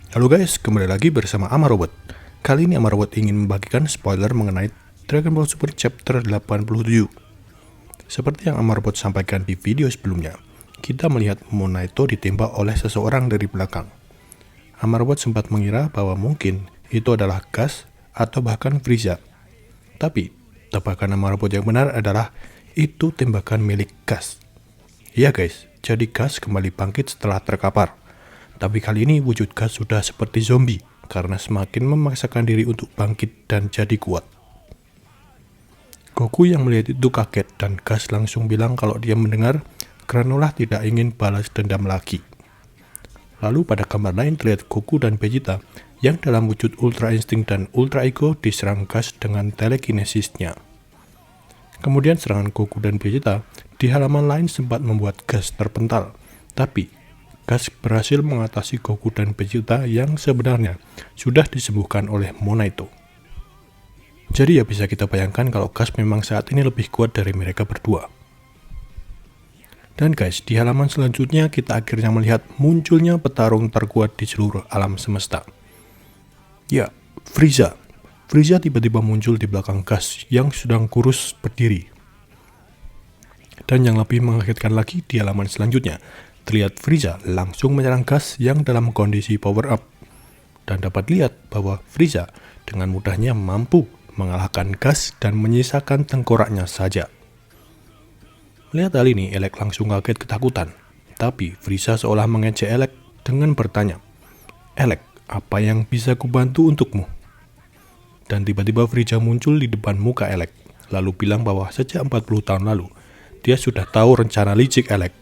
Halo guys, kembali lagi bersama Amarobot. Kali ini Amarobot ingin membagikan spoiler mengenai Dragon Ball Super Chapter 87. Seperti yang Amarobot sampaikan di video sebelumnya, kita melihat Monaito ditembak oleh seseorang dari belakang. Amarobot sempat mengira bahwa mungkin itu adalah Gas atau bahkan Frieza. Tapi, tebakan Amarobot yang benar adalah itu tembakan milik Gas. Iya guys, jadi Gas kembali bangkit setelah terkapar. Tapi kali ini wujud Gas sudah seperti zombie karena semakin memaksakan diri untuk bangkit dan jadi kuat. Goku yang melihat itu kaget dan Gas langsung bilang kalau dia mendengar Granolah tidak ingin balas dendam lagi. Lalu pada gambar lain terlihat Goku dan Vegeta yang dalam wujud Ultra Instinct dan Ultra Ego diserang Gas dengan telekinesisnya. Kemudian serangan Goku dan Vegeta di halaman lain sempat membuat Gas terpental, tapi Gas berhasil mengatasi Goku dan Vegeta yang sebenarnya sudah disembuhkan oleh Monaito. Jadi ya bisa kita bayangkan kalau Gas memang saat ini lebih kuat dari mereka berdua. Dan guys, di halaman selanjutnya kita akhirnya melihat munculnya petarung terkuat di seluruh alam semesta. Ya, Frieza. Frieza tiba-tiba muncul di belakang Gas yang sedang kurus berdiri. Dan yang lebih mengagetkan lagi di halaman selanjutnya, terlihat Frieza langsung menyerang Gas yang dalam kondisi power up. Dan dapat lihat bahwa Frieza dengan mudahnya mampu mengalahkan Gas dan menyisakan tengkoraknya saja. Melihat hal ini, Elec langsung kaget ketakutan. Tapi Frieza seolah mengejek Elec dengan bertanya, "Elec, apa yang bisa kubantu untukmu?" Dan tiba-tiba Frieza muncul di depan muka Elec, lalu bilang bahwa sejak 40 tahun lalu, dia sudah tahu rencana licik Elec.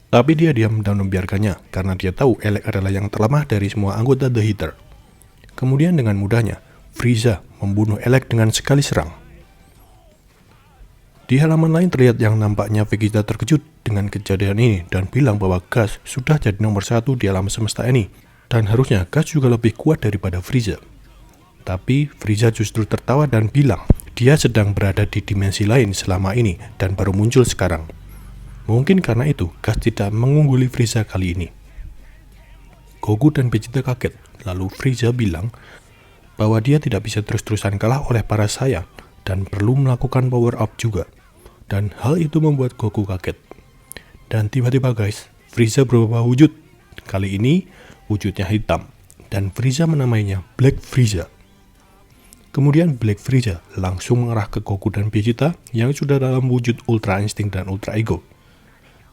Tapi dia diam dan membiarkannya, karena dia tahu Elec adalah yang terlemah dari semua anggota The Hitter. Kemudian dengan mudahnya, Frieza membunuh Elec dengan sekali serang. Di halaman lain terlihat yang nampaknya Vegeta terkejut dengan kejadian ini dan bilang bahwa Gas sudah jadi nomor 1 di alam semesta ini, dan harusnya Gas juga lebih kuat daripada Frieza. Tapi Frieza justru tertawa dan bilang dia sedang berada di dimensi lain selama ini dan baru muncul sekarang. Mungkin karena itu, Gas tidak mengungguli Frieza kali ini. Goku dan Vegeta kaget, lalu Frieza bilang bahwa dia tidak bisa terus-terusan kalah oleh para Saiyan dan perlu melakukan power up juga. Dan hal itu membuat Goku kaget. Dan tiba-tiba guys, Frieza berubah wujud. Kali ini, wujudnya hitam, dan Frieza menamainya Black Frieza. Kemudian Black Frieza langsung mengarah ke Goku dan Vegeta yang sudah dalam wujud Ultra Instinct dan Ultra Ego.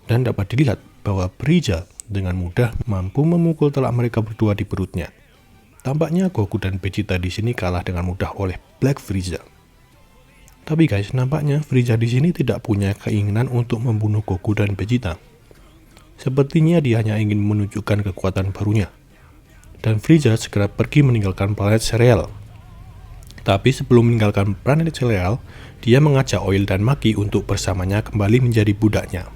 Dan dapat dilihat bahwa Frieza dengan mudah mampu memukul telak mereka berdua di perutnya. Tampaknya Goku dan Vegeta di sini kalah dengan mudah oleh Black Frieza. Tapi guys, nampaknya Frieza di sini tidak punya keinginan untuk membunuh Goku dan Vegeta. Sepertinya dia hanya ingin menunjukkan kekuatan barunya. Dan Frieza segera pergi meninggalkan planet Cereal. Tapi sebelum meninggalkan planet Cereal, dia mengajak Oil dan Maki untuk bersamanya kembali menjadi budaknya.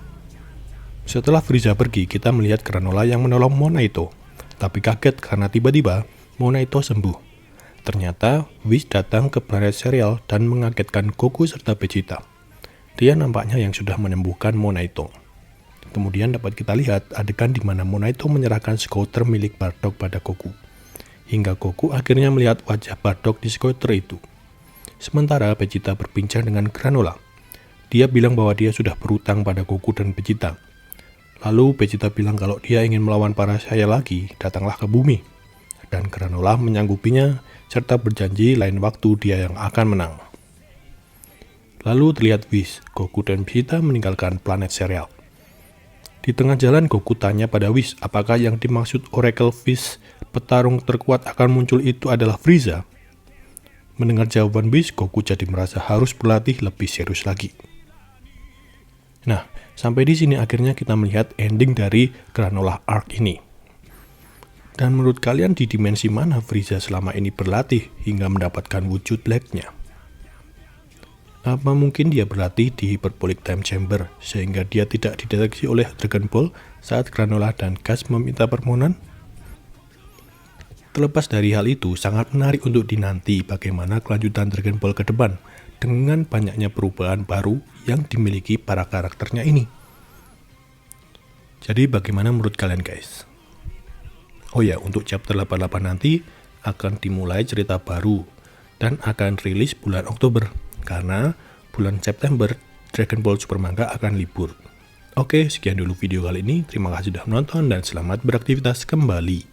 Setelah Frieza pergi, kita melihat Granolah yang menolong Monaito. Tapi kaget karena tiba-tiba Monaito sembuh. Ternyata Whis datang ke planet Cereal dan mengagetkan Goku serta Vegeta. Dia nampaknya yang sudah menyembuhkan Monaito. Kemudian dapat kita lihat adegan di mana Monaito menyerahkan skuter milik Bardock pada Goku. Hingga Goku akhirnya melihat wajah Bardock di skuter itu. Sementara Vegeta berbincang dengan Granolah. Dia bilang bahwa dia sudah berutang pada Goku dan Vegeta. Lalu Vegeta bilang kalau dia ingin melawan para Saiyan lagi, datanglah ke bumi. Dan Granolah menyanggupinya serta berjanji lain waktu dia yang akan menang. Lalu terlihat Whis, Goku dan Vegeta meninggalkan planet Cereal. Di tengah jalan Goku tanya pada Whis apakah yang dimaksud Oracle Whis petarung terkuat akan muncul itu adalah Frieza. Mendengar jawaban Whis, Goku jadi merasa harus berlatih lebih serius lagi. Nah, sampai di sini akhirnya kita melihat ending dari Granolah Arc ini. Dan menurut kalian di dimensi mana Frieza selama ini berlatih hingga mendapatkan wujud Black-nya? Apa mungkin dia berlatih di Hyperbolic Time Chamber sehingga dia tidak dideteksi oleh Dragon Ball saat Granolah dan Gas meminta permohonan? Terlepas dari hal itu, sangat menarik untuk dinanti bagaimana kelanjutan Dragon Ball ke depan dengan banyaknya perubahan baru yang dimiliki para karakternya ini. Jadi bagaimana menurut kalian guys? Oh ya, untuk chapter 88 nanti akan dimulai cerita baru dan akan rilis bulan Oktober karena bulan September Dragon Ball Super Manga akan libur. Oke, sekian dulu video kali ini. Terima kasih sudah menonton dan selamat beraktivitas kembali.